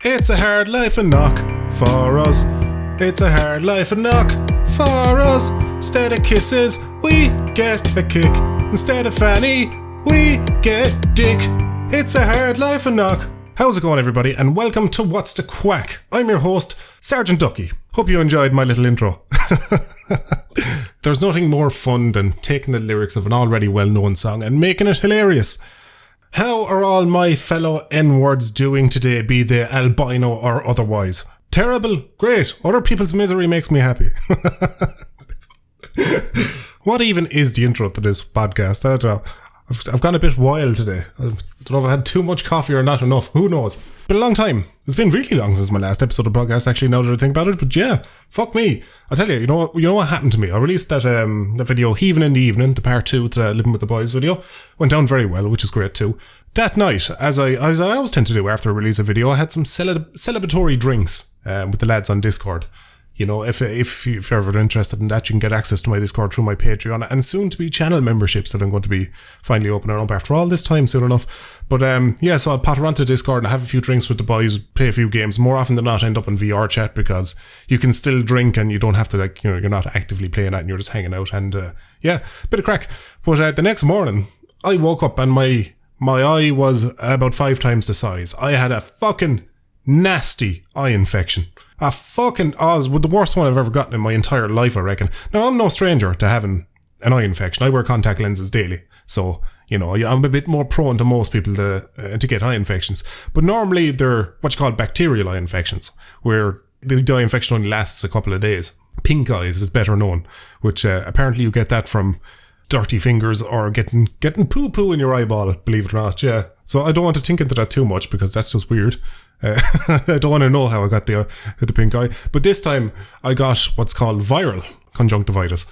It's a hard life and knock for us. It's a hard life and knock for us. Instead of kisses, we get a kick. Instead of fanny, we get dick. It's a hard life and knock. How's it going, everybody, and welcome to What's the Quack. I'm your host, Sergeant Ducky. Hope you enjoyed my little intro. There's nothing more fun than taking the lyrics of an already well-known song and making it hilarious. How are all my fellow N-words doing today, be they albino or otherwise? Terrible? Great. Other people's misery makes me happy. What even is the intro to this podcast? I don't know. I've gone a bit wild today. I don't know if I had too much coffee or not enough. Who knows? Been a long time. It's been really long since my last episode of the podcast, actually, now that I think about it. But yeah, fuck me. I'll tell you, you know what happened to me? I released that video, Heaving in the Evening, the part 2 to the Living with the Boys video. Went down very well, which is great too. That night, as I always tend to do after I release a video, I had some celebratory drinks with the lads on Discord. You know, if you're ever interested in that, you can get access to my Discord through my Patreon and soon to be channel memberships that I'm going to be finally opening up after all this time soon enough. But yeah, so I'll potter onto Discord and have a few drinks with the boys, play a few games. More often than not, end up in VR chat because you can still drink and you don't have to, you're not actively playing it and you're just hanging out. And yeah, bit of crack. But the next morning, I woke up and my eye was about 5 times the size. I had a fucking nasty eye infection. A fucking Oz, the worst one I've ever gotten in my entire life, I reckon. Now, I'm no stranger to having an eye infection. I wear contact lenses daily. So, I'm a bit more prone to most people to get eye infections. But normally they're what you call bacterial eye infections, where the eye infection only lasts a couple of days. Pink eyes is better known, which apparently you get that from dirty fingers or getting poo-poo in your eyeball, believe it or not, yeah. So I don't want to think into that too much because that's just weird. I don't want to know how I got the pink eye. But this time I got what's called viral conjunctivitis,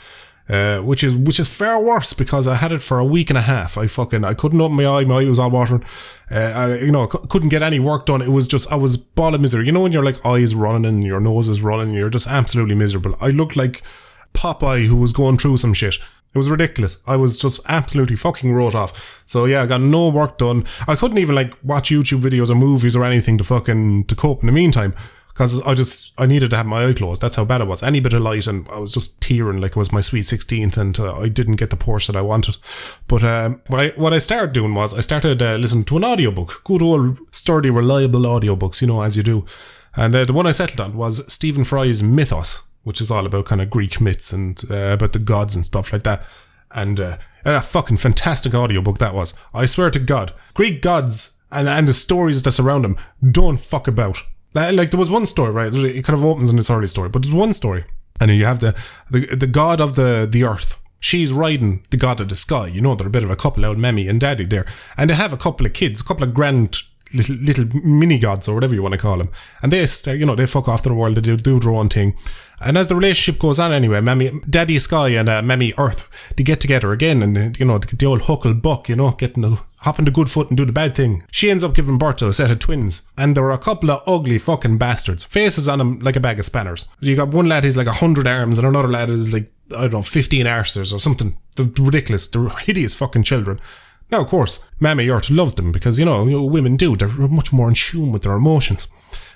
which is far worse because I had it for a week and a half. I couldn't open my eye was all watering. I couldn't get any work done. It was just, I was ball of misery. You know when your eyes running and your nose is running, you're just absolutely miserable. I looked like Popeye who was going through some shit. It was ridiculous. I was just absolutely fucking wrote off. So yeah, I got no work done. I couldn't even watch YouTube videos or movies or anything to cope in the meantime. Because I needed to have my eye closed. That's how bad it was. Any bit of light and I was just tearing like it was my sweet 16th and I didn't get the Porsche that I wanted. But what I started doing was I started listening to an audiobook. Good old sturdy reliable audiobooks, as you do. And the one I settled on was Stephen Fry's Mythos, which is all about kind of Greek myths and about the gods and stuff like that. And a fucking fantastic audiobook that was. I swear to God, Greek gods and the stories that surround them don't fuck about. Like there was one story, right? It kind of opens in this early story, but there's one story. And you have the god of the earth. She's riding the god of the sky. They're a bit of a couple out, Mammy and Daddy there. And they have a couple of kids, a couple of grand little mini gods or whatever you want to call them, and they they fuck off to the world, they do their own thing. And as the relationship goes on anyway, Daddy Sky and Mammy Earth, they get together again, and the old huckle buck, getting to hop on the good foot and do the bad thing. She ends up giving birth to a set of twins, and there are a couple of ugly fucking bastards, faces on them like a bag of spanners. You got one lad who's like 100 arms and another lad is 15 arses or something. They're ridiculous. They're hideous fucking children. Now, of course, Mammy Earth loves them because, women do. They're much more in tune with their emotions.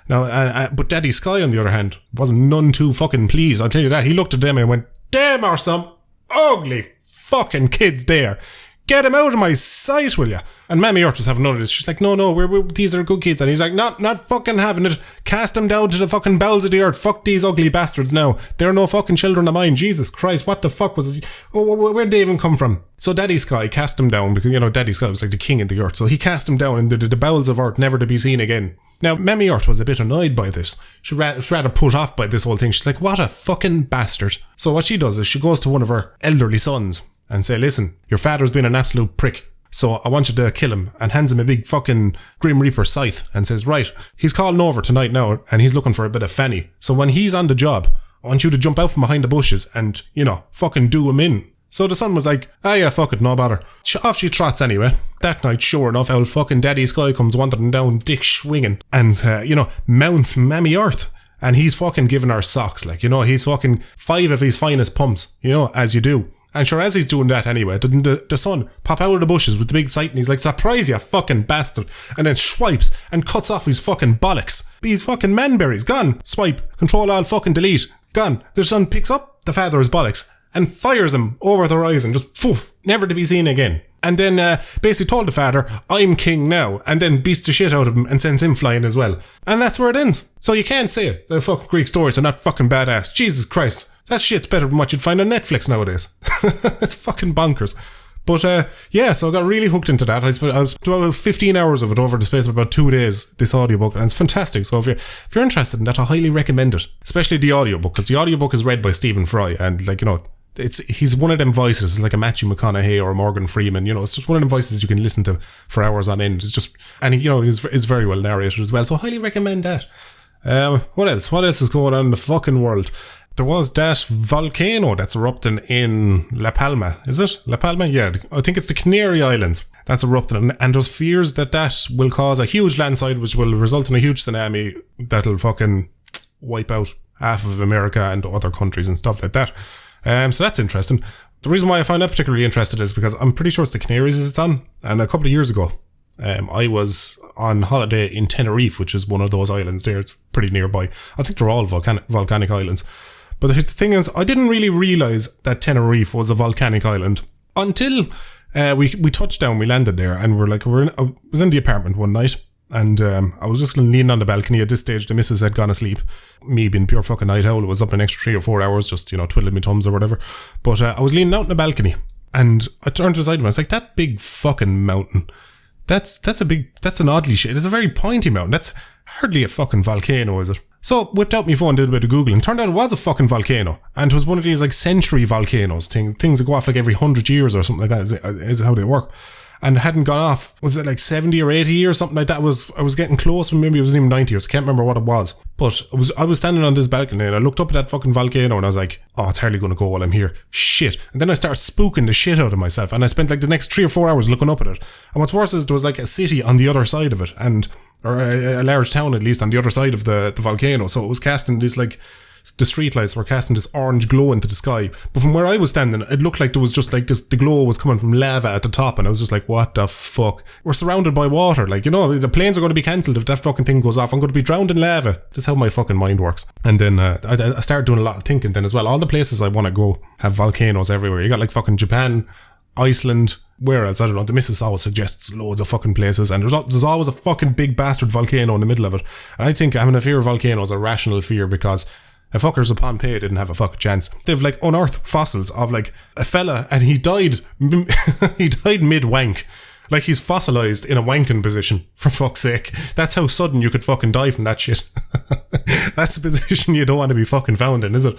Now, but Daddy Sky, on the other hand, wasn't none too fucking pleased. I'll tell you that. He looked at them and went, "Damn, are some ugly fucking kids there. Get them out of my sight, will ya?" And Mammy Earth was having none of this. She's like, no, these are good kids. And he's like, not fucking having it. Cast them down to the fucking bowels of the earth. Fuck these ugly bastards now. They're no fucking children of mine. Jesus Christ, what the fuck was it? Where'd they even come from? So Daddy Sky cast them down because, Daddy Sky was like the king of the earth. So he cast them down into the bowels of earth, never to be seen again. Now, Mammy Earth was a bit annoyed by this. She was rather put off by this whole thing. She's like, what a fucking bastard. So what she does is she goes to one of her elderly sons and say, "Listen, your father's been an absolute prick. So I want you to kill him," and hands him a big fucking Grim Reaper scythe and says, "Right, he's calling over tonight now and he's looking for a bit of fanny. So when he's on the job, I want you to jump out from behind the bushes and, fucking do him in." So the son was like, "Ah, yeah, fuck it, no bother." Off she trots anyway. That night, sure enough, old fucking Daddy Sky comes wandering down, dick swinging, and, mounts Mammy Earth. And he's fucking giving her socks, he's fucking 5 of his finest pumps, as you do. And sure, as he's doing that anyway, the son pop out of the bushes with the big sight and he's like, "Surprise, you fucking bastard," and then swipes and cuts off his fucking bollocks These fucking manberries, gone. Swipe, control alt fucking delete, gone. The son picks up the father's bollocks and fires him over the horizon, just poof, never to be seen again. And then basically told the father, I'm king now, and then beats the shit out of him and sends him flying as well. And that's where it ends. So you can't say it. The fucking Greek stories are not fucking badass. Jesus Christ. That shit's better than what you'd find on Netflix nowadays. It's fucking bonkers. But yeah, so I got really hooked into that. I was doing about 15 hours of it over the space of about 2 days, this audiobook, and it's fantastic. So if you're interested in that, I highly recommend it. Especially the audiobook, because the audiobook is read by Stephen Fry, and like, you know, he's one of them voices, like a Matthew McConaughey or Morgan Freeman, you know, it's just one of them voices you can listen to for hours on end. It's just, and he, you know, is very well narrated as well, so I highly recommend that. What else is going on in the fucking world? There was that volcano that's erupting in La Palma, is it? La Palma? Yeah, I think it's the Canary Islands that's erupting, and there's fears that will cause a huge landslide which will result in a huge tsunami that'll fucking wipe out half of America and other countries and stuff like that. So that's interesting. The reason why I find that particularly interested is because I'm pretty sure it's the Canaries it's on. And a couple of years ago, I was on holiday in Tenerife, which is one of those islands there. It's pretty nearby. I think they're all volcanic islands. But the thing is, I didn't really realise that Tenerife was a volcanic island until we touched down, we landed there, and I was in the apartment one night. And I was just leaning on the balcony. At this stage, the missus had gone asleep. Me being pure fucking night owl, was up an extra 3 or 4 hours, just, you know, twiddling my thumbs or whatever. But I was leaning out on the balcony, and I turned to the side of me. I was like, that big fucking mountain. That's an oddly shaped. It's a very pointy mountain. That's hardly a fucking volcano, is it? So whipped out my phone, did a bit of Googling. Turned out it was a fucking volcano, and it was one of these like century volcanoes, things that go off like every 100 years or something like that. Is how they work. And hadn't gone off, was it like 70 or 80 years, something like that? I was getting close, but maybe it was even 90 years. I can't remember what it was. But I was standing on this balcony and I looked up at that fucking volcano and I was like, oh, it's hardly going to go while I'm here. Shit. And then I started spooking the shit out of myself, and I spent like the next 3 or 4 hours looking up at it. And what's worse is there was like a city on the other side of it, or a large town at least on the other side of the volcano. So it was casting this like, the streetlights were casting this orange glow into the sky. But from where I was standing, it looked like there was just like this, the glow was coming from lava at the top, and I was just like, what the fuck? We're surrounded by water. Like, you know, the planes are going to be cancelled if that fucking thing goes off. I'm going to be drowned in lava. That's how my fucking mind works. And then I started doing a lot of thinking then as well. All the places I want to go have volcanoes everywhere. You got like fucking Japan, Iceland, where else? I don't know. The missus always suggests loads of fucking places, and there's always a fucking big bastard volcano in the middle of it. And I think having a fear of volcanoes is a rational fear, because the fuckers of Pompeii didn't have a fucking chance. They've like unearthed fossils of like a fella, and he died mid-wank. Like he's fossilized in a wanking position, for fuck's sake. That's how sudden you could fucking die from that shit. That's the position you don't want to be fucking found in, is it?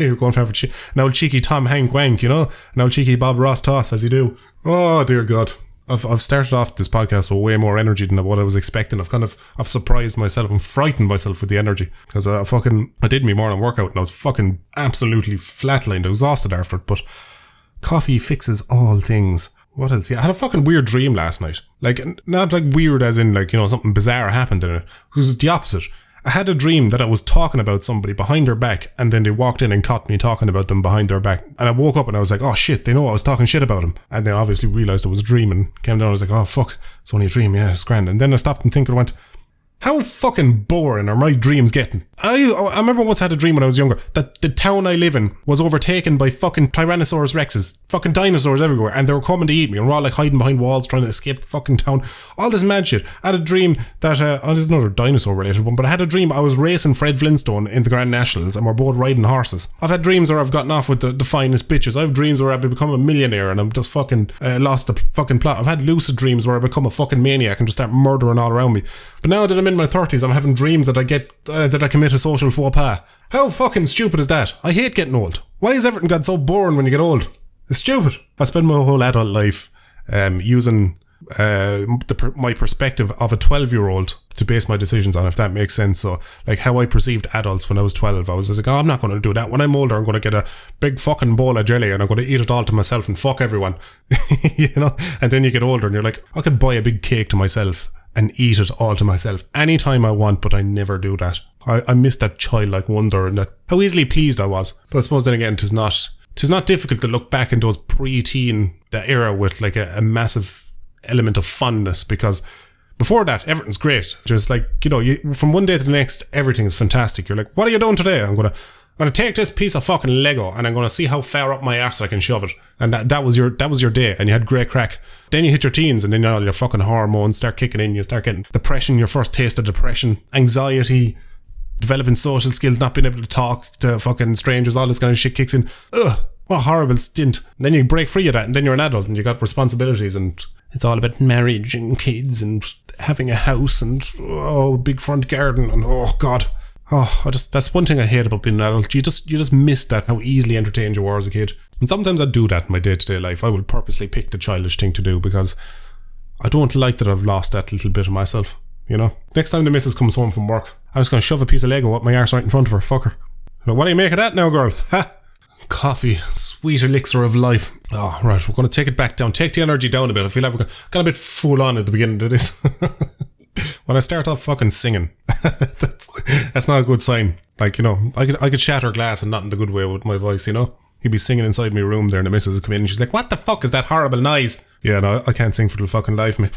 You're going for an old cheeky Tom Hank wank, you know? An old cheeky Bob Ross toss, as you do. Oh, dear God. I've started off this podcast with way more energy than what I was expecting. I've surprised myself and frightened myself with the energy, because I did my morning workout and I was fucking absolutely flatlined, exhausted after it. But coffee fixes all things. What else? Yeah, I had a fucking weird dream last night. Like, not like weird as in like, you know, something bizarre happened in it. It was the opposite. I had a dream that I was talking about somebody behind their back, and then they walked in and caught me talking about them behind their back. And I woke up and I was like, oh shit, they know I was talking shit about them. And then obviously realised it was a dream, and came down and I was like, oh fuck, it's only a dream, yeah, it's grand. And then I stopped and thinking and went, how fucking boring are my dreams getting? I remember once I had a dream when I was younger that the town I live in was overtaken by fucking Tyrannosaurus Rexes, fucking dinosaurs everywhere, and they were coming to eat me, and we're all like hiding behind walls trying to escape the fucking town. All this mad shit. I had a dream that, there's another dinosaur related one, but I had a dream I was racing Fred Flintstone in the Grand Nationals and we're both riding horses. I've had dreams where I've gotten off with the finest bitches. I have dreams where I've become a millionaire and I'm just fucking lost the fucking plot. I've had lucid dreams where I become a fucking maniac and just start murdering all around me. But now that I'm in my 30s, I'm having dreams that I commit a social faux pas. How fucking stupid is that? I hate getting old. Why is everything got so boring when you get old? It's stupid. I spend my whole adult life using my perspective of a 12-year-old to base my decisions on, if that makes sense. So, like how I perceived adults when I was 12, I was like, oh, I'm not going to do that. When I'm older, I'm going to get a big fucking bowl of jelly and I'm going to eat it all to myself and fuck everyone. You know? And then you get older and you're like, I could buy a big cake to myself and eat it all to myself anytime I want, but I never do that. I miss that childlike wonder and that how easily pleased I was. But I suppose then again, 'tis not difficult to look back in those pre-teen era with like a massive element of fondness, because Before that, everything's great. Just like, you know, from one day to the next, everything's fantastic. You're like, what are you doing today? I'm gonna take this piece of fucking Lego and I'm gonna see how far up my arse I can shove it. And that was your day, and you had great crack. Then you hit your teens, and then all your fucking hormones start kicking in. You start getting depression, your first taste of depression, anxiety, developing social skills, not being able to talk to fucking strangers, all this kind of shit kicks in. Ugh, what a horrible stint. And then you break free of that, and then you're an adult and you got responsibilities, and it's all about marriage and kids and having a house and big front garden, and oh god. That's one thing I hate about being an adult. You just miss that, how easily entertained you were as a kid. And sometimes I do that in my day-to-day life. I will purposely pick the childish thing to do because I don't like that I've lost that little bit of myself, you know. Next time the missus comes home from work, I'm just going to shove a piece of Lego up my arse right in front of her. Fuck her. What do you make of that now, girl? Ha! Coffee, sweet elixir of life. Oh, right, we're going to take it back down. Take the energy down a bit. I feel like we got a bit full on at the beginning of this. When I start off fucking singing, that's not a good sign. Like, you know, I could shatter glass and not in the good way with my voice, you know. He'd be singing inside my room there, and the missus would come in and she's like, what the fuck is that horrible noise? Yeah, no, I can't sing for the fucking life of me.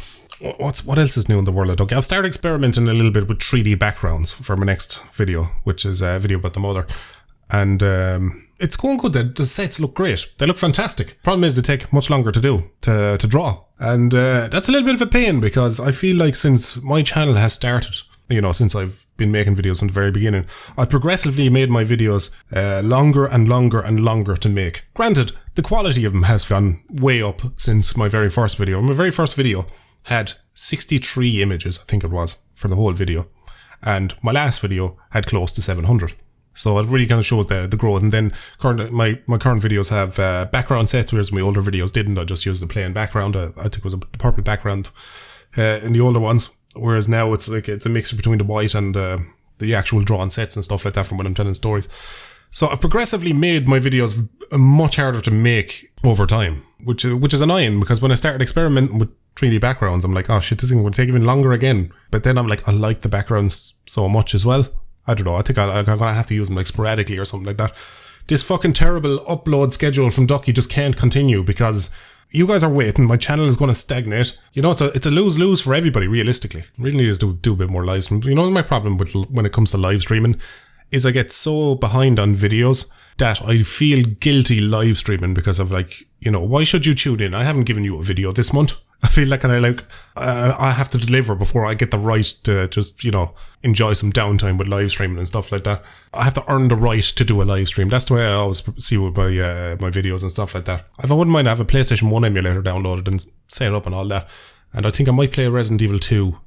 What else is new in the world of Ducky? I've started experimenting a little bit with 3D backgrounds for my next video, which is a video about the mother. And it's going good. The sets look great. They look fantastic. Problem is they take much longer to do, to draw. And that's a little bit of a pain, because I feel like since my channel has started, you know, since I've been making videos from the very beginning, I've progressively made my videos longer and longer and longer to make. Granted, the quality of them has gone way up since my very first video. My very first video had 63 images, I think it was, for the whole video. And my last video had close to 700. So it really kind of shows the growth. And then my current videos have background sets, whereas my older videos didn't. I just used the plain background. I think it was a purple background in the older ones. Whereas now it's a mixture between the white and the actual drawn sets and stuff like that from when I'm telling stories. So I've progressively made my videos much harder to make over time, which is annoying, because when I started experimenting with 3D backgrounds, I'm like, oh shit, this is going to take even longer again. But then I'm like, I like the backgrounds so much as well. I don't know, I think I'm going to have to use them like sporadically or something like that. This fucking terrible upload schedule from Ducky just can't continue, because you guys are waiting, my channel is going to stagnate. You know, it's a lose-lose for everybody, realistically. Really need to do a bit more live streams. You know, my problem with when it comes to live streaming is I get so behind on videos that I feel guilty live streaming, because of like, you know, why should you tune in? I haven't given you a video this month. I feel like I have to deliver before I get the right to just, you know, enjoy some downtime with live streaming and stuff like that. I have to earn the right to do a live stream. That's the way I always see with my videos and stuff like that. If I wouldn't mind, I have a PlayStation 1 emulator downloaded and set up and all that. And I think I might play Resident Evil 2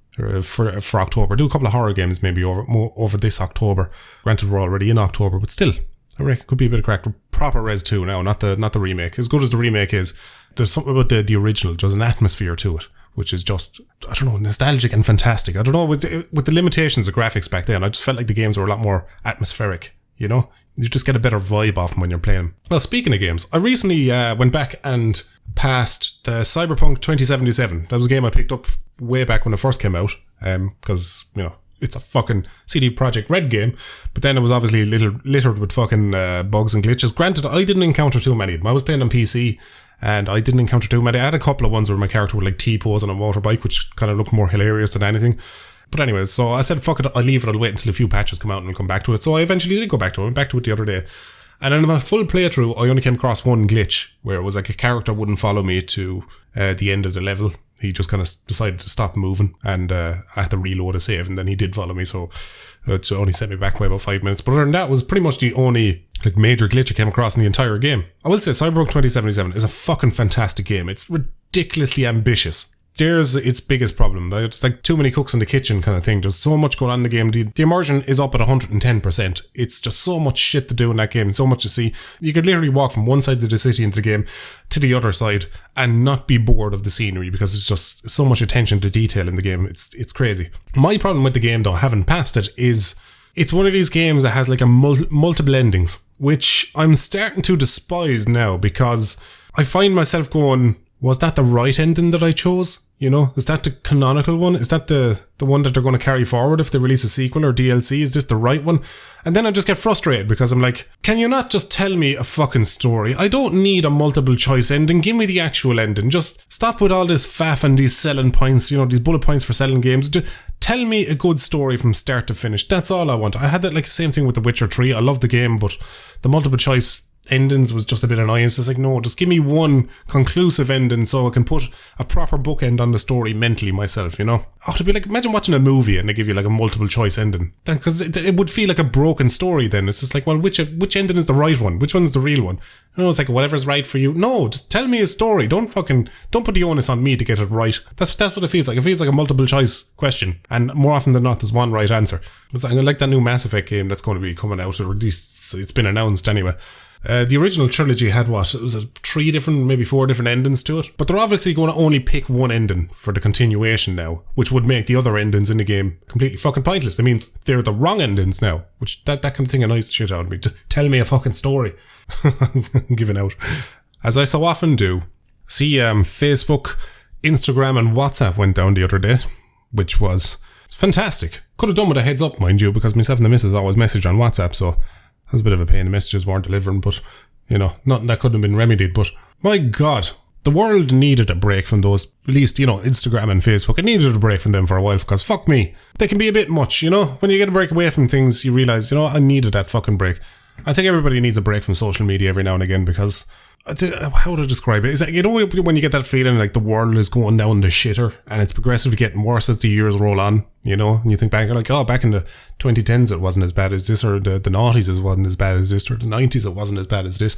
for October. Do a couple of horror games maybe over this October. Granted, we're already in October, but still, I reckon it could be a bit of crack. Proper Res 2 now, not the remake. As good as the remake is, there's something about the original. There's an atmosphere to it, which is just, I don't know, nostalgic and fantastic. I don't know, with the limitations of graphics back then, I just felt like the games were a lot more atmospheric, you know? You just get a better vibe off them when you're playing. Well, speaking of games, I recently went back and passed the Cyberpunk 2077. That was a game I picked up way back when it first came out, because, you know, it's a fucking CD Projekt Red game, but then it was obviously littered with fucking bugs and glitches. Granted, I didn't encounter too many of them. I was playing on PC, and I didn't encounter too many. I had a couple of ones where my character would like T-pose on a motorbike, which kind of looked more hilarious than anything. But anyways, so I said, fuck it, I'll leave it, I'll wait until a few patches come out and I'll come back to it. So I eventually did go back to it. I went back to it the other day. And in my full playthrough, I only came across one glitch, where it was like a character wouldn't follow me to the end of the level. He just kind of decided to stop moving, and I had to reload a save, and then he did follow me, so it only set me back by about 5 minutes. But other than that, was pretty much the only like major glitch I came across in the entire game. I will say Cyborg 2077 is a fucking fantastic game. It's ridiculously ambitious. There's its biggest problem. It's like too many cooks in the kitchen kind of thing. There's so much going on in the game. The immersion is up at 110%. It's just so much shit to do in that game, so much to see. You could literally walk from one side of the city into the game to the other side and not be bored of the scenery, because it's just so much attention to detail in the game. It's crazy. My problem with the game, though, having passed it, is it's one of these games that has like a multiple endings, which I'm starting to despise now, because I find myself going, was that the right ending that I chose? You know, is that the canonical one? Is that the one that they're going to carry forward if they release a sequel or DLC? Is this the right one? And then I just get frustrated because I'm like, can you not just tell me a fucking story? I don't need a multiple choice ending. Give me the actual ending. Just stop with all this faff and these selling points, you know, these bullet points for selling games. Tell me a good story from start to finish. That's all I want. I had that like same thing with The Witcher 3. I love the game, but the multiple choice endings was just a bit annoying. So it's like, no, just give me one conclusive ending so I can put a proper bookend on the story mentally myself, you know? Oh, to be like, imagine watching a movie and they give you like a multiple choice ending. Because it would feel like a broken story then. It's just like, well, which ending is the right one? Which one's the real one? You know, it's like, whatever's right for you. No, just tell me a story. Don't put the onus on me to get it right. That's what it feels like. It feels like a multiple choice question. And more often than not, there's one right answer. It's like that new Mass Effect game that's going to be coming out, or at least it's been announced anyway. The original trilogy had what? It was 3 different, maybe 4 different endings to it. But they're obviously going to only pick one ending for the continuation now, which would make the other endings in the game completely fucking pointless. That means they're the wrong endings now, which that kind of thing annoys the shit out of me. Tell me a fucking story. I'm giving out. As I so often do. See, Facebook, Instagram and WhatsApp went down the other day, which was fantastic. Could have done with a heads up, mind you, because myself and the missus always message on WhatsApp, so that was a bit of a pain. The messages weren't delivering, but, you know, nothing that couldn't have been remedied. But, my God, the world needed a break from those, at least, you know, Instagram and Facebook. It needed a break from them for a while, because fuck me, they can be a bit much, you know? When you get a break away from things, you realise, you know, I needed that fucking break. I think everybody needs a break from social media every now and again, because, how would I describe it? Is that, you know, when you get that feeling like the world is going down the shitter and it's progressively getting worse as the years roll on, you know, and you think back, you're like, oh, back in the 2010s it wasn't as bad as this, or the noughties it wasn't as bad as this, or the 90s it wasn't as bad as this.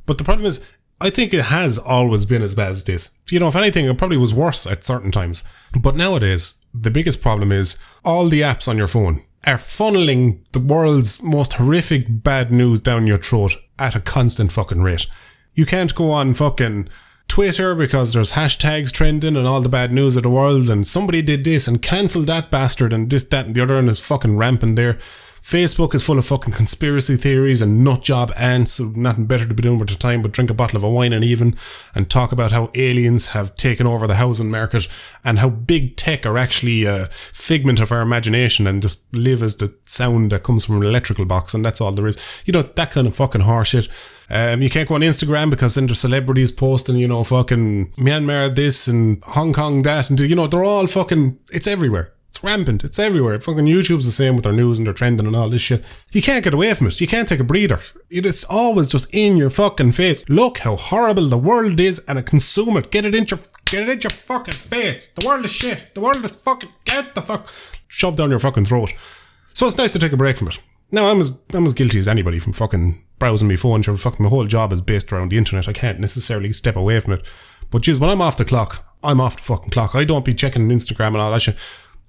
But the problem is, I think it has always been as bad as this. You know, if anything, it probably was worse at certain times. But nowadays, the biggest problem is all the apps on your phone are funneling the world's most horrific bad news down your throat at a constant fucking rate. You can't go on fucking Twitter because there's hashtags trending and all the bad news of the world, and somebody did this and cancelled that bastard and this, that and the other, and it's fucking rampant there. Facebook is full of fucking conspiracy theories and nutjob ants who nothing better to be doing with their time but drink a bottle of a wine and talk about how aliens have taken over the housing market and how big tech are actually a figment of our imagination and just live as the sound that comes from an electrical box, and that's all there is. You know, that kind of fucking horseshit. You can't go on Instagram because then there's celebrities posting, you know, fucking Myanmar this and Hong Kong that, and you know, they're all fucking, it's everywhere. It's rampant. It's everywhere. Fucking YouTube's the same with their news and their trending and all this shit. You can't get away from it. You can't take a breather. It's always just in your fucking face. Look how horrible the world is and consume it. Get it in your fucking face. The world is shit. The world is fucking, get the fuck shoved down your fucking throat. So it's nice to take a break from it. Now, I'm as guilty as anybody from fucking browsing my phone. Sure, fucking my whole job is based around the internet. I can't necessarily step away from it. But geez, when I'm off the clock, I'm off the fucking clock. I don't be checking Instagram and all that shit.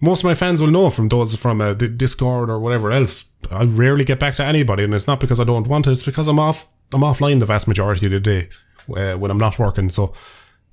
Most of my fans will know from those from the Discord or whatever else. I rarely get back to anybody, and it's not because I don't want it. It's because I'm offline the vast majority of the day when I'm not working. So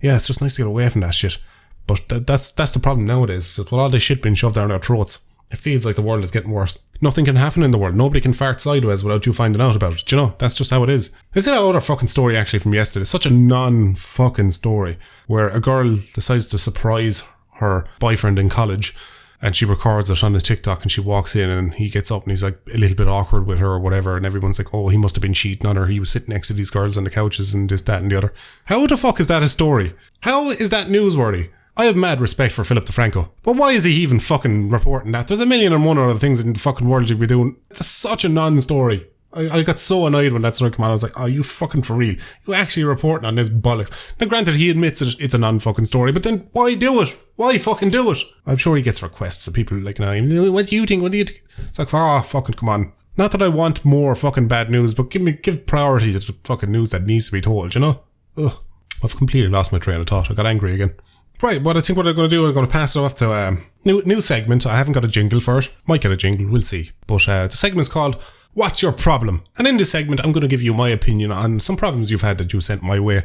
yeah, it's just nice to get away from that shit. But that's the problem nowadays. With all this shit being shoved down our throats, it feels like the world is getting worse. Nothing can happen in the world. Nobody can fart sideways without you finding out about it. You know, that's just how it is. Is it another fucking story actually from yesterday? It's such a non-fucking story where a girl decides to surprise her boyfriend in college, and she records it on the TikTok, and she walks in and he gets up and he's like a little bit awkward with her or whatever, and everyone's like, oh, he must have been cheating on her. He was sitting next to these girls on the couches and this, that and the other. How the fuck is that a story? How is that newsworthy? I have mad respect for Philip DeFranco, but why is he even fucking reporting that? There's a million and one other things in the fucking world you'd be doing. It's such a non-story. I got so annoyed when that story came out. I was like, oh, you fucking for real? You actually reporting on this bollocks? Now granted, he admits it's a non-fucking story, but then why do it? Why fucking do it? I'm sure he gets requests of people like, no, what do you think? What do you think? It's like, fucking come on. Not that I want more fucking bad news, but give priority to the fucking news that needs to be told, you know? Ugh. I've completely lost my train of thought. I got angry again. Right, but I think what I'm going to do, I'm going to pass it off to new segment. I haven't got a jingle for it. Might get a jingle, we'll see. But the segment's called What's Your Problem? And in this segment, I'm going to give you my opinion on some problems you've had that you sent my way,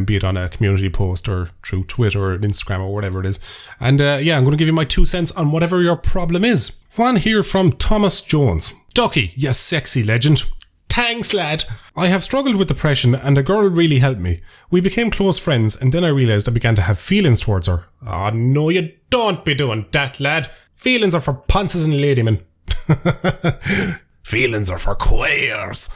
be it on a community post or through Twitter or Instagram or whatever it is. And I'm going to give you my 2 cents on whatever your problem is. One here from Thomas Jones. Ducky, you sexy legend. Thanks, lad. I have struggled with depression and a girl really helped me. We became close friends and then I realised I began to have feelings towards her. Oh, no, you don't be doing that, lad. Feelings are for ponces and ladymen. Feelings are for queers.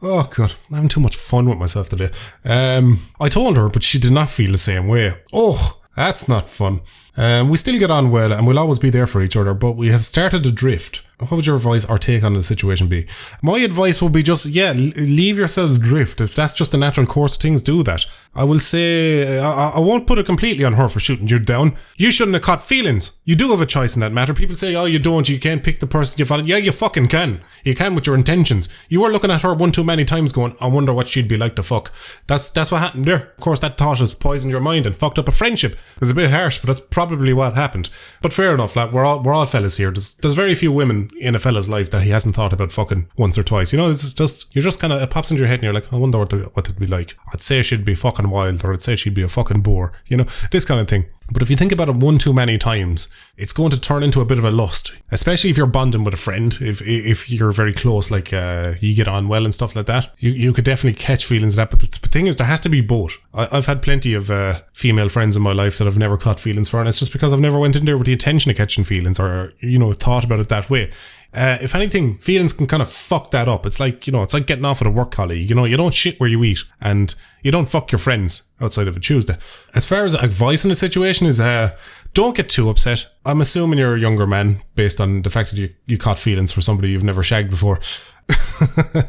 Oh, God. I'm having too much fun with myself today. I told her, but she did not feel the same way. Oh, that's not fun. We still get on well and we'll always be there for each other, but we have started to drift. What would your advice or take on the situation be? My advice would be just, leave yourselves drift. If that's just a natural course of things, do that. I will say, I won't put it completely on her for shooting you down. You shouldn't have caught feelings. You do have a choice in that matter. People say, oh, you don't, you can't pick the person you follow. Yeah, you fucking can. You can with your intentions. You were looking at her one too many times going, I wonder what she'd be like to fuck. That's what happened there. Of course, that thought has poisoned your mind and fucked up a friendship. It's a bit harsh, but that's probably what happened. But fair enough, lad. We're all fellas here. There's very few women in a fella's life that he hasn't thought about fucking once or twice. You know, it's just, you're just kind of, it pops into your head and you're like, I wonder what it'd be like. I'd say she'd be fucking wild, or I'd say she'd be a fucking bore. You know, this kind of thing. But if you think about it one too many times, it's going to turn into a bit of a lust, especially if you're bonding with a friend. If you're very close, like you get on well and stuff like that, you could definitely catch feelings of that. But the thing is, there has to be both. I've had plenty of female friends in my life that I've never caught feelings for, and it's just because I've never went in there with the intention of catching feelings, or, you know, thought about it that way. If anything, feelings can kind of fuck that up. It's like, you know, it's like getting off with a work colleague. You know, you don't shit where you eat, and you don't fuck your friends outside of a Tuesday. As far as advice in the situation is, don't get too upset. I'm assuming you're a younger man based on the fact that you caught feelings for somebody you've never shagged before.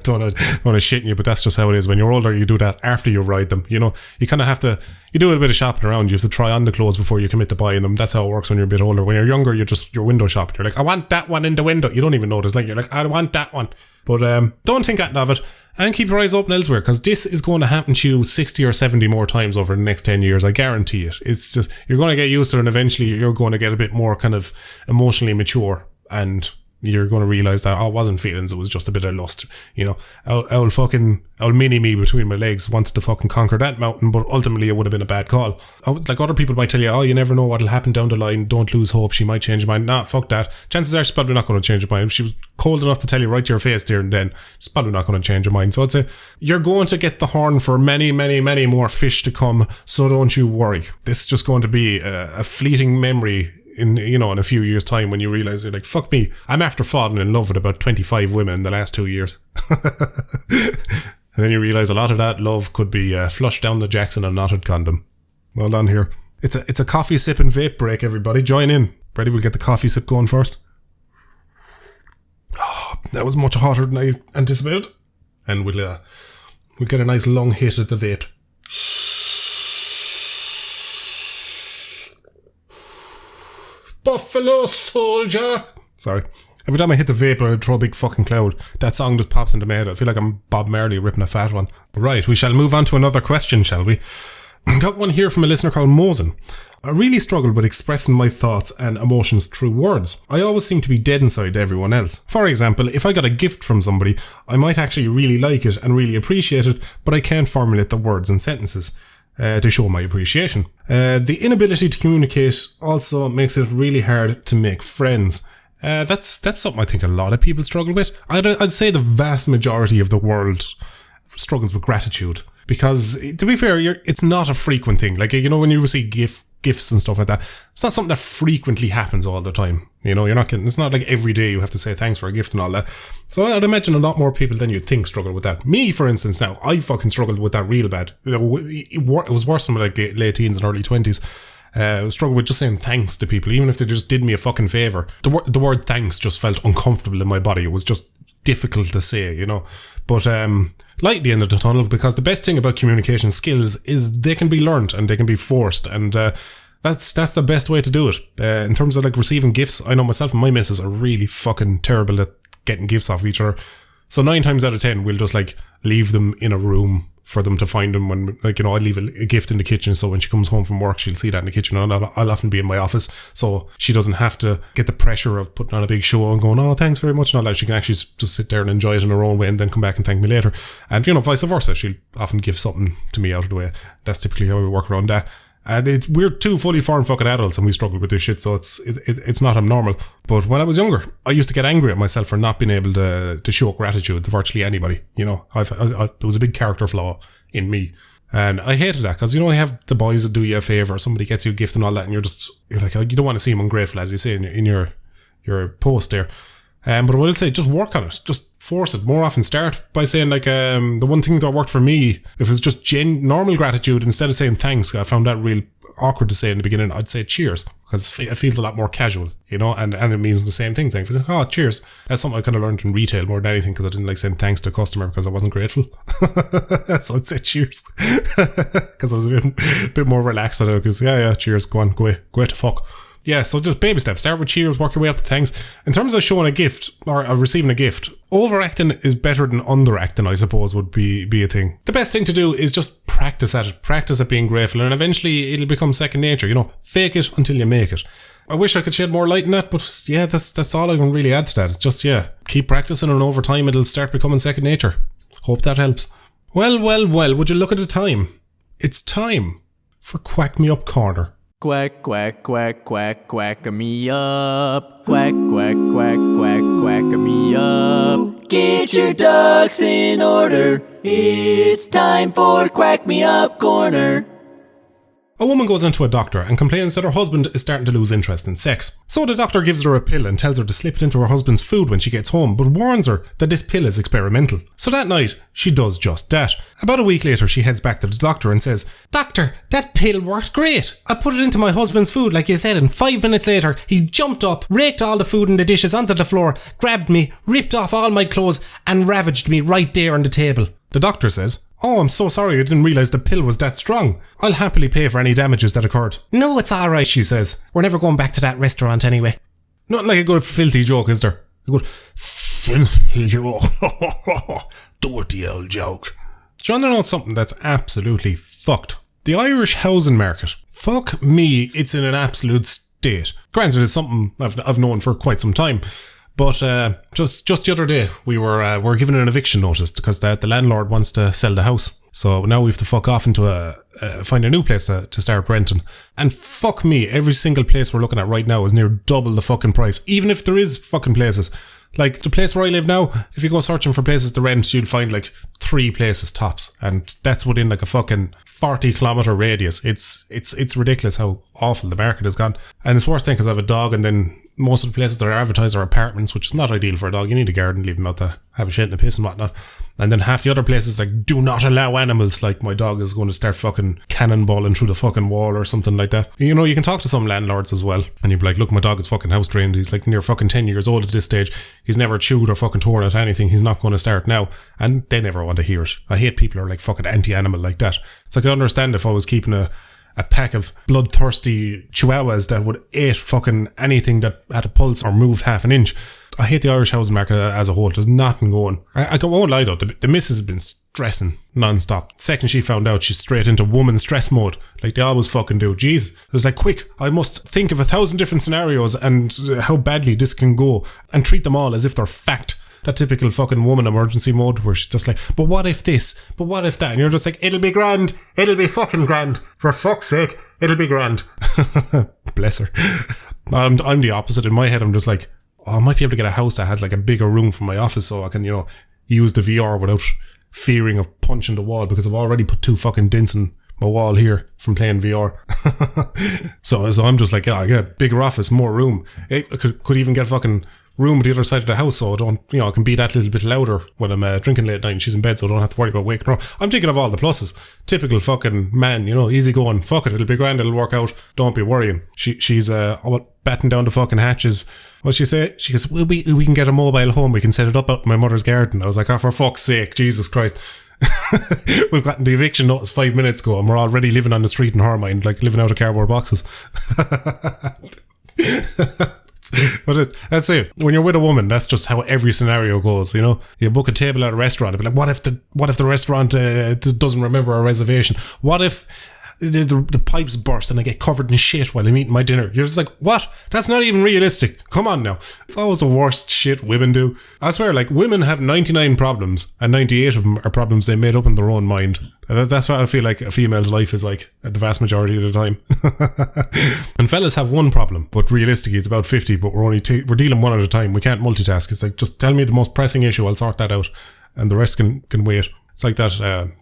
Don't want to shit in you, but that's just how it is. When you're older, you do that after you ride them. You know, you kind of have to, you do a bit of shopping around. You have to try on the clothes before you commit to buying them. That's how it works when you're a bit older. When you're younger, you're window shopping. You're like, I want that one in the window. You don't even notice. Like, you're like, I want that one. But don't think that of it, and keep your eyes open elsewhere, because this is going to happen to you 60 or 70 more times over the next 10 years. I guarantee it. It's just, you're going to get used to it, and eventually you're going to get a bit more kind of emotionally mature, and you're going to realise that, oh, it wasn't feelings, it was just a bit of lust. You know, our mini-me between my legs wanted to fucking conquer that mountain, but ultimately it would have been a bad call. Like, other people might tell you, oh, you never know what'll happen down the line, don't lose hope, she might change her mind. Nah, fuck that. Chances are she's probably not going to change her mind. If she was cold enough to tell you right to your face there and then, she's probably not going to change her mind. So I'd say, you're going to get the horn for many, many, many more fish to come, so don't you worry. This is just going to be a fleeting memory in a few years' time, when you realise, you're like, fuck me, I'm after falling in love with about 25 women in the last 2 years. And then you realise a lot of that love could be flushed down the jacks in a knotted condom. Well done here. It's a coffee sip and vape break, everybody. Join in. Ready? We'll get the coffee sip going first. Oh, that was much hotter than I anticipated. And we'll get a nice long hit at the vape. Buffalo Soldier. Sorry. Every time I hit the vape, I throw a big fucking cloud. That song just pops into my head. I feel like I'm Bob Marley ripping a fat one. Right, we shall move on to another question, shall we? I got one here from a listener called Mosen. I really struggle with expressing my thoughts and emotions through words. I always seem to be dead inside everyone else. For example, if I got a gift from somebody, I might actually really like it and really appreciate it, but I can't formulate the words and sentences to show my appreciation. The inability to communicate also makes it really hard to make friends. That's something I think a lot of people struggle with. I'd say the vast majority of the world struggles with gratitude, because, to be fair, it's not a frequent thing. Like, you know, when you receive gifts and stuff like that, it's not something that frequently happens all the time. You know, it's not like every day you have to say thanks for a gift and all that. So I'd imagine a lot more people than you'd think struggle with that. Me, for instance, now, I fucking struggled with that real bad. You know, it was worse in my like late teens and early 20s. I struggled with just saying thanks to people, even if they just did me a fucking favour. The word thanks just felt uncomfortable in my body. It was just difficult to say, you know. But light at the end of the tunnel, because the best thing about communication skills is they can be learned and they can be forced, and that's the best way to do it. In terms of like receiving gifts, I know myself and my missus are really fucking terrible at getting gifts off each other. So 9 times out of 10, we'll just like leave them in a room for them to find them. When, like, you know, I'd leave a gift in the kitchen, so when she comes home from work, she'll see that in the kitchen, and I'll often be in my office, so she doesn't have to get the pressure of putting on a big show and going, oh, thanks very much, and all that. She can actually just sit there and enjoy it in her own way and then come back and thank me later. And, you know, vice versa, she'll often give something to me out of the way. That's typically how we work around that. And we're two fully formed fucking adults and we struggle with this shit, so it's not abnormal. But when I was younger, I used to get angry at myself for not being able to show gratitude to virtually anybody. You know, there was a big character flaw in me. And I hated that because, you know, I have the boys that do you a favour, somebody gets you a gift and all that, and you're like, you don't want to seem ungrateful, as you say in your post there. But I will say, just work on it. Just force it. More often start by saying, like, the one thing that worked for me, if it was just normal gratitude, instead of saying thanks, I found that real awkward to say in the beginning, I'd say cheers, because it feels a lot more casual, you know, and it means the same thing. If you say, oh, cheers. That's something I kind of learned in retail more than anything, because I didn't like saying thanks to a customer because I wasn't grateful. So I'd say cheers. Because I was a bit more relaxed on it, because, yeah, cheers, go on, go away to fuck. Yeah, so just baby steps. Start with cheers, work your way up to thanks. In terms of showing a gift, or receiving a gift, overacting is better than underacting, I suppose, would be a thing. The best thing to do is just practice at it. Practice at being grateful, and eventually it'll become second nature, you know. Fake it until you make it. I wish I could shed more light on that, but yeah, that's all I can really add to that. It's just, yeah, keep practicing, and over time it'll start becoming second nature. Hope that helps. Well, would you look at the time? It's time for Quack Me Up Corner. Quack, quack, quack, quack, quack me up. Quack, quack, quack, quack, quack me up. Get your ducks in order. It's time for Quack Me Up Corner. A woman goes into a doctor and complains that her husband is starting to lose interest in sex. So the doctor gives her a pill and tells her to slip it into her husband's food when she gets home, but warns her that this pill is experimental. So that night, she does just that. About a week later, she heads back to the doctor and says, "Doctor, that pill worked great. I put it into my husband's food like you said, and 5 minutes later, he jumped up, raked all the food and the dishes onto the floor, grabbed me, ripped off all my clothes, and ravaged me right there on the table." The doctor says, "Oh, I'm so sorry, I didn't realise the pill was that strong. I'll happily pay for any damages that occurred." "No, it's alright," she says. "We're never going back to that restaurant anyway." Not like a good filthy joke, is there? A good filthy joke. Dirty old joke. Do you want to know something that's absolutely fucked? The Irish housing market. Fuck me, it's in an absolute state. Granted, it's something I've known for quite some time. But just the other day, we were given an eviction notice because the landlord wants to sell the house. So now we have to fuck off into find a new place to start renting. And fuck me, every single place we're looking at right now is near double the fucking price. Even if there is fucking places. Like the place where I live now, if you go searching for places to rent, you'll find like 3 places tops. And that's within like a fucking 40-kilometre radius. It's ridiculous how awful the market has gone. And it's worse thing because I have a dog, and then most of the places that are advertised are apartments, which is not ideal for a dog. You need a garden, leave them out to have a shit and a piss and whatnot. And then half the other places like do not allow animals, like my dog is going to start fucking cannonballing through the fucking wall or something like that. You know, you can talk to some landlords as well, and you'd be like, "Look, my dog is fucking house trained. He's like near fucking 10 years old at this stage. He's never chewed or fucking torn at anything. He's not going to start now." And they never want to hear it. I hate people who are like fucking anti-animal like that. It's like, I understand if I was keeping a pack of bloodthirsty chihuahuas that would eat fucking anything that had a pulse or moved half an inch. I hate the Irish housing market as a whole. There's nothing going. I won't lie though, the missus has been stressing non-stop. The second she found out, she's straight into woman stress mode, like they always fucking do. Jeez. It was like, quick, I must think of 1,000 different scenarios and how badly this can go, and treat them all as if they're fact. That typical fucking woman emergency mode where she's just like, "But what if this? But what if that?" And you're just like, "It'll be grand. It'll be fucking grand. For fuck's sake, it'll be grand." Bless her. I'm the opposite. In my head, I'm just like, "Oh, I might be able to get a house that has like a bigger room for my office so I can, you know, use the VR without fearing of punching the wall, because I've already put 2 fucking dents in my wall here from playing VR." so I'm just like, yeah, I get a bigger office, more room. I could even get a fucking room at the other side of the house, so I don't, you know, I can be that little bit louder when I'm drinking late at night and she's in bed, so I don't have to worry about waking her up. I'm thinking of all the pluses. Typical fucking man, you know, easy going. Fuck it, it'll be grand, it'll work out. Don't be worrying. She's batting down the fucking hatches. What'd she say? She goes, we can get a mobile home. We can set it up out in my mother's garden. I was like, "Oh, for fuck's sake, Jesus Christ." We've gotten the eviction notice 5 minutes ago and we're already living on the street in her mind, like living out of cardboard boxes. But that's it. When you're with a woman, that's just how every scenario goes, you know. You book a table at a restaurant, be like, what if the restaurant doesn't remember a reservation? What if the pipes burst and I get covered in shit while I'm eating my dinner? You're just like, what? That's not even realistic. Come on now. It's always the worst shit women do. I swear, like, women have 99 problems and 98 of them are problems they made up in their own mind. That's what I feel like a female's life is like the vast majority of the time. And fellas have one problem, but realistically it's about 50, but we're dealing one at a time. We can't multitask. It's like, just tell me the most pressing issue, I'll sort that out, and the rest can wait. It's like that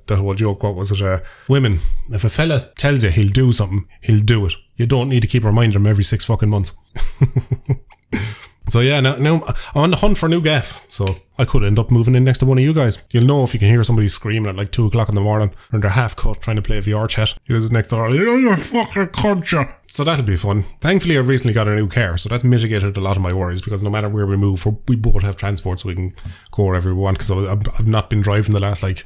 whole joke, what was it? Women, if a fella tells you he'll do something, he'll do it. You don't need to keep reminding him every 6 fucking months. So yeah, now I'm on the hunt for a new gaff. So I could end up moving in next to one of you guys. You'll know if you can hear somebody screaming at like 2 o'clock in the morning, or they're half cut trying to play VR chat. You guys next door, you're fucking cunt. So that'll be fun. Thankfully, I've recently got a new car, so that's mitigated a lot of my worries, because no matter where we move, we both have transport, so we can go wherever we want. Because I've not been driving the last like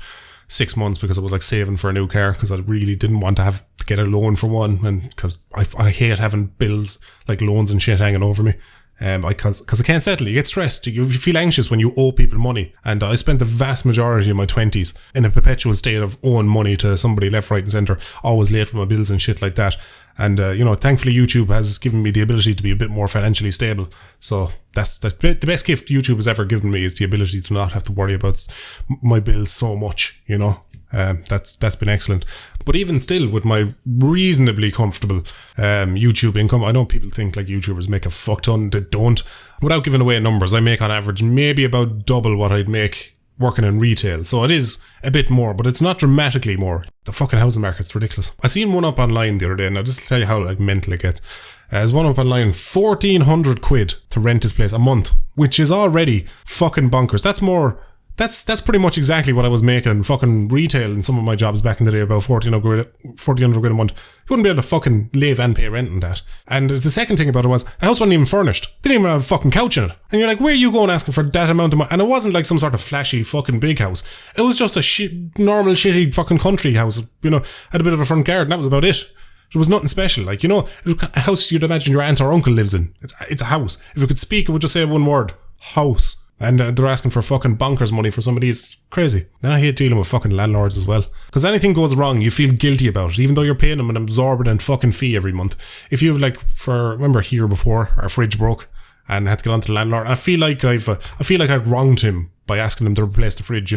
6 months, because I was like saving for a new car, because I really didn't want to have to get a loan for one, and because I hate having bills like loans and shit hanging over me. Because I can't settle. You get stressed. You feel anxious when you owe people money. And I spent the vast majority of my 20s in a perpetual state of owing money to somebody left, right and centre, always late with my bills and shit like that. And, thankfully YouTube has given me the ability to be a bit more financially stable. So that's the best gift YouTube has ever given me, is the ability to not have to worry about my bills so much, That's been excellent. But even still, with my reasonably comfortable YouTube income, I know people think like YouTubers make a fuck ton. They don't. Without giving away numbers, I make on average maybe about double what I'd make working in retail. So it is a bit more, but it's not dramatically more. The fucking housing market's ridiculous. I seen one up online the other day, and I'll just tell you how like mental it gets. There's one up online, 1,400 quid to rent this place a month, which is already fucking bonkers. That's pretty much exactly what I was making in fucking retail in some of my jobs back in the day, about 1,400 quid a month. You wouldn't be able to fucking live and pay rent on that. And the second thing about it was, the house wasn't even furnished. Didn't even have a fucking couch in it. And you're like, where are you going asking for that amount of money? And it wasn't like some sort of flashy fucking big house. It was just a normal shitty fucking country house, had a bit of a front garden. That was about it. There was nothing special. Like, it was a house you'd imagine your aunt or uncle lives in. It's a house. If it could speak, it would just say one word. House. And they're asking for fucking bonkers money for somebody. It's crazy. And I hate dealing with fucking landlords as well. Because anything goes wrong, you feel guilty about it, even though you're paying them an exorbitant fucking fee every month. If you remember here before, our fridge broke and had to get onto the landlord. I feel like I'd wronged him by asking him to replace the fridge,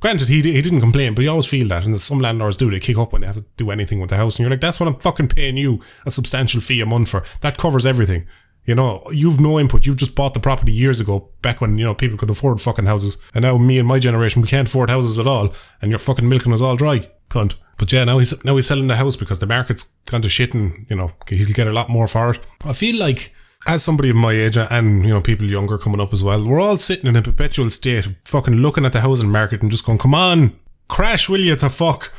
Granted, he didn't complain, but you always feel that. And some landlords do. They kick up when they have to do anything with the house. And you're like, that's what I'm fucking paying you a substantial fee a month for. That covers everything. You've no input. You've just bought the property years ago, back when, people could afford fucking houses. And now me and my generation, we can't afford houses at all. And you're fucking milking us all dry, cunt. But yeah, now he's selling the house because the market's kind of shit, and, he'll get a lot more for it. I feel like, as somebody of my age and, people younger coming up as well, we're all sitting in a perpetual state of fucking looking at the housing market and just going, come on, crash, will you, to fuck?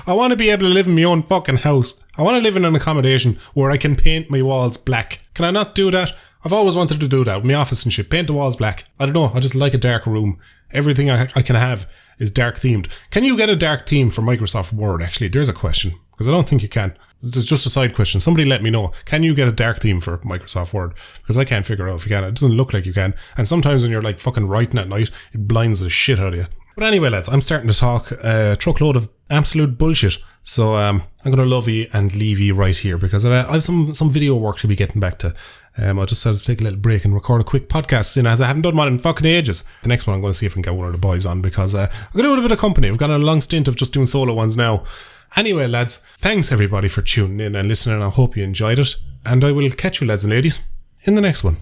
I want to be able to live in my own fucking house. I want to live in an accommodation where I can paint my walls black. Can I not do that? I've always wanted to do that with my office and shit. Paint the walls black. I don't know. I just like a dark room. Everything I can have is dark themed. Can you get a dark theme for Microsoft Word? Actually, there's a question, because I don't think you can. It's just a side question. Somebody let me know. Can you get a dark theme for Microsoft Word? Because I can't figure out if you can. It doesn't look like you can. And sometimes when you're like fucking writing at night, it blinds the shit out of you. But anyway, lads, I'm starting to talk a truckload of absolute bullshit. So I'm going to love you and leave you right here, because I have some video work to be getting back to. I just had to take a little break and record a quick podcast, as I haven't done one in fucking ages. The next one I'm going to see if I can get one of the boys on, because I'm going to do a bit of company. I've got a long stint of just doing solo ones now. Anyway, lads, thanks everybody for tuning in and listening. I hope you enjoyed it. And I will catch you, lads and ladies, in the next one.